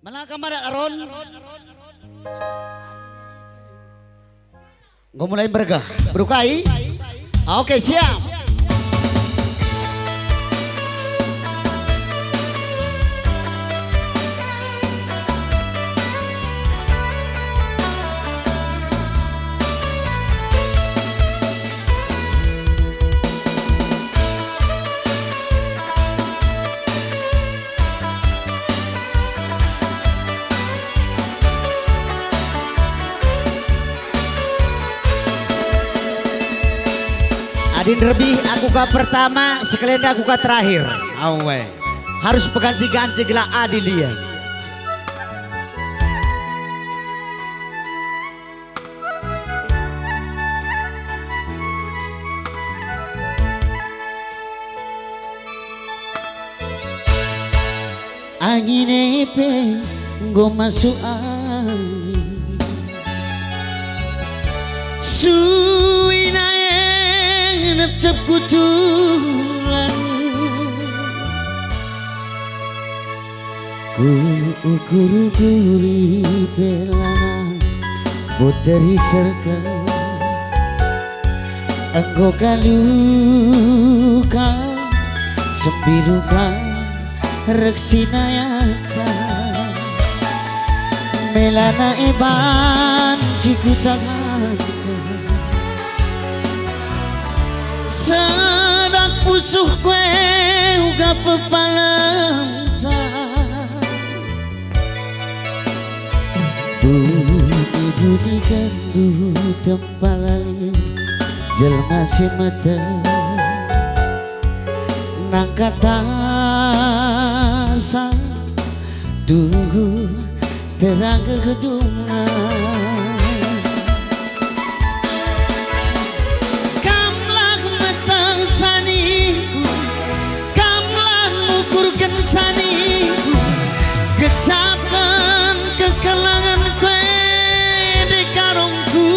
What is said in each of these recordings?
Mana kamar Aron? Gue mulai bergah, berukai. Oke, siap. Adin lebih aku ke pertama, sekalian aku ke terakhir. Awe. Harus peganti-ganti gelang adil dia. Angin epe, go masuk angin. Necap kutulan ku ukur guri pelana buteri serka engkau kaluka sembiruka reksina yata melana eban cikutangan sedak pusuh kue uga pepalansa budi gandu tempalali jelma si mata nangkatasa tunggu terang kedungan saniku kecapkan kekelangan kue di karungku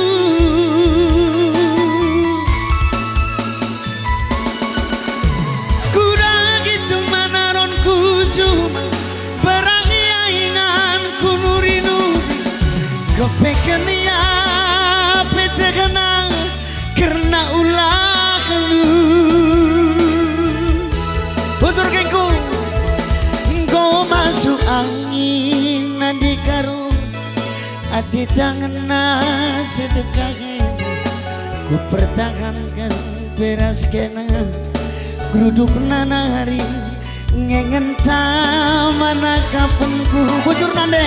kuda gitu manaronku cuma berani ingan ku nuri-nuri kepeken ya pete kenang karena ulah lu bosor kengku masuk angin nadi karung hati tangan sedekahnya ku pertahankan beras kena geruduk nana hari ngengen mana kapanku bocor nande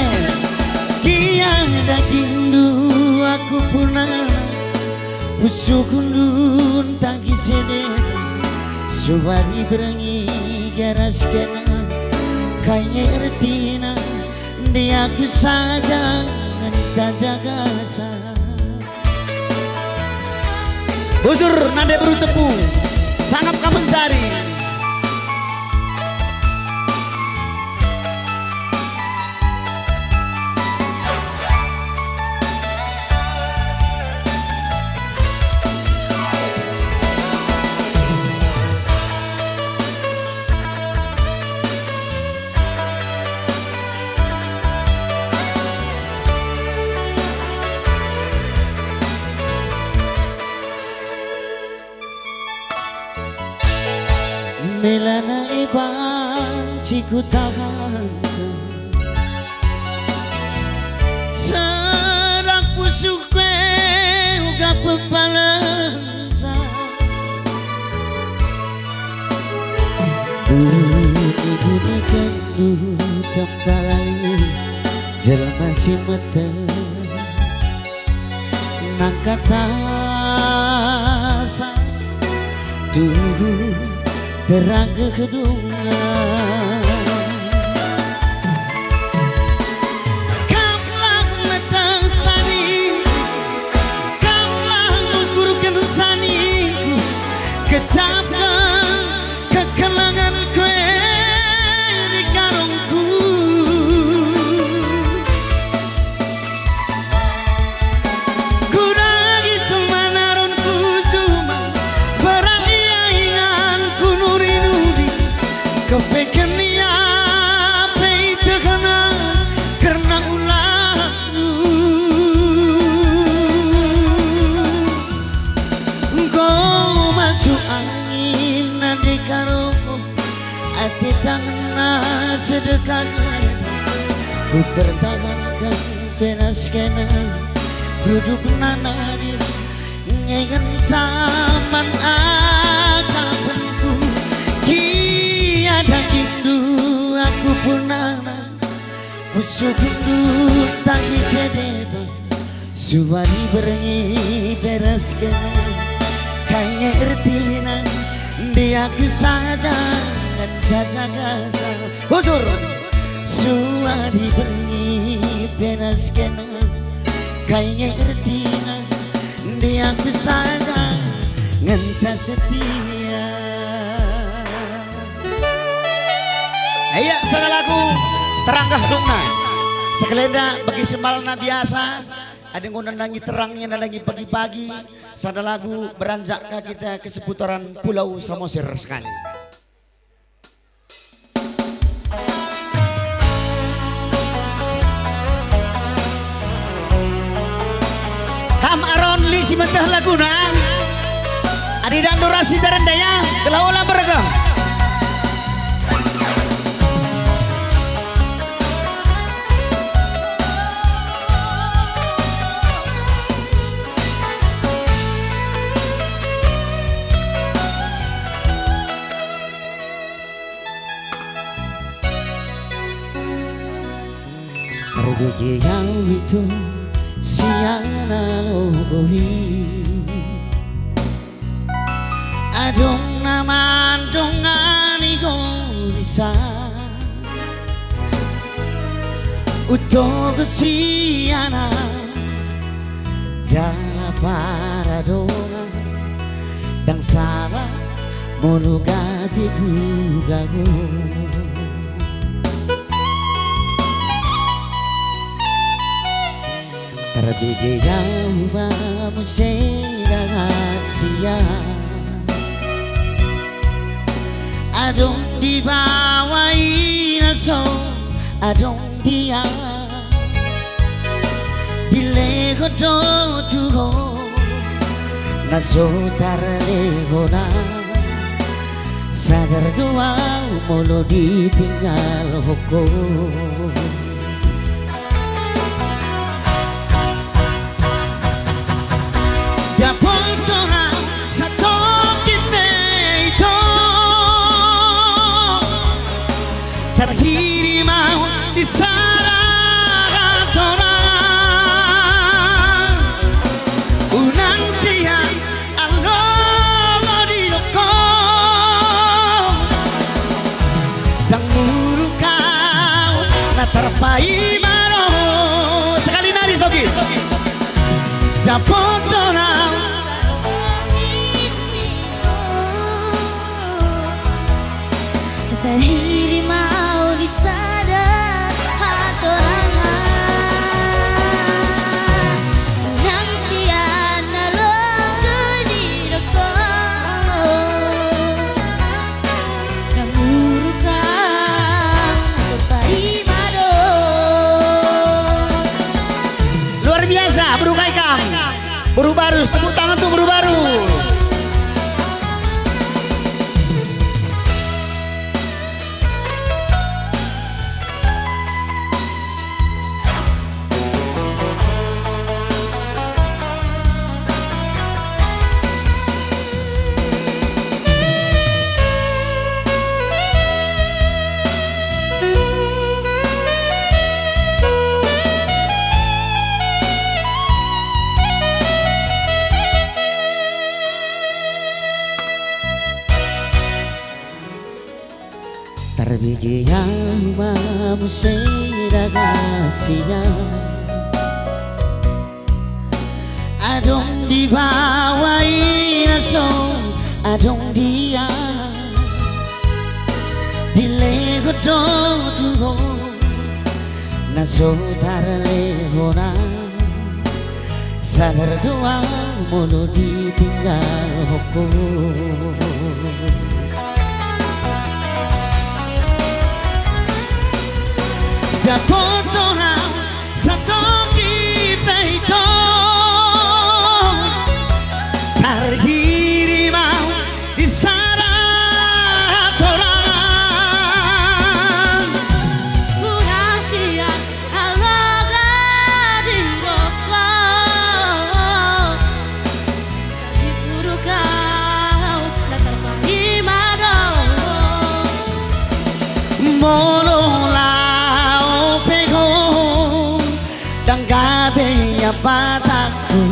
kia daging du aku punana busuk undun tangki sede subari berangi garas kena kayaknya ertina dia aku saja menjaga gasa bujur nade beru tepu sangat kamu mencari melana iban ciku tahan sedak pusuk kue uga pepalansa budi gandu tempalali jelma si mata nangkatasa tunggu terang kedungan kamlah metang sani kamlah mengukurkan saniku kecapkan kekelangan kue di karungku kuda gitu manaronku cuma berani ingan ku nuri-nuri kepeken Ku pertahankan penas kena duduk nanari ngengen zaman akapanku tiada rindu aku punana pusuk rindu tangi sedeba suwani berengi penas kena kaya ertina dia aku saja dan jaga gasa bocor suwani berengi penas kena kaya ertina dia aku saja ngenca setia. Ayo sana lagu teranggah dongna sekelenda bagi sembalna biasa ada yang nandangi terangnya nandangi pagi-pagi sana lagu beranjak kita ke seputaran Pulau Samosir sekali. Aron li si mentah laguna adi dan durasi terendaya gelau ulang berga pergi yang itu siana logohi adong naman dongani ko bisa utogo siana jala para donga dang sala moluga bigugago terbigayang musira rahasia adong di bawah inaso adong dia dilego do tuho naso tarlego na sadar doa molo ditinggal hoko terkiri mau di salah torang unang siang alomo di loko dan muru kau na terpai maro sekali nari sogi dapot torang terhiri mau disadar hatorangan nang siana logo diroko namurukan terpai mado luar biasa buru kaikam buru barus tepuk tangan tuh buru barus. Terbigayang musira rahasia adong di bawah inaso adong dia dilego do tuho naso tarlego na sadar doa molo ditinggal hoko dapot orang satoki peito terhiri mau di salah torang unang siang dapat aku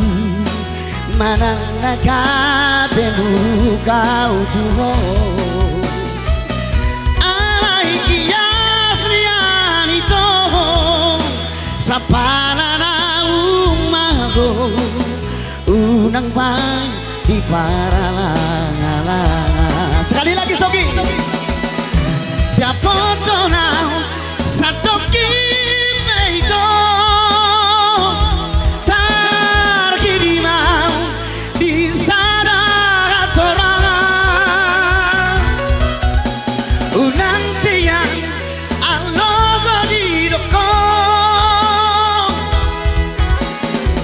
manang nakabemu kau tuho alai kias lian ito sapana na umago unang pang di paralang-alang. Sekali lagi Sogi. Dapoto na sa toki meito tarkiri mau di sana atorangan unang siyang alogo di doko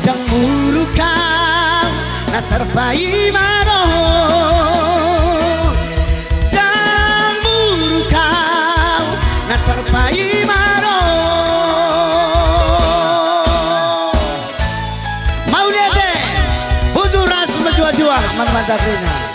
dan murukau na terbaik mano Paimaro Mauliate Bujuras menjua-jua Manmatakrina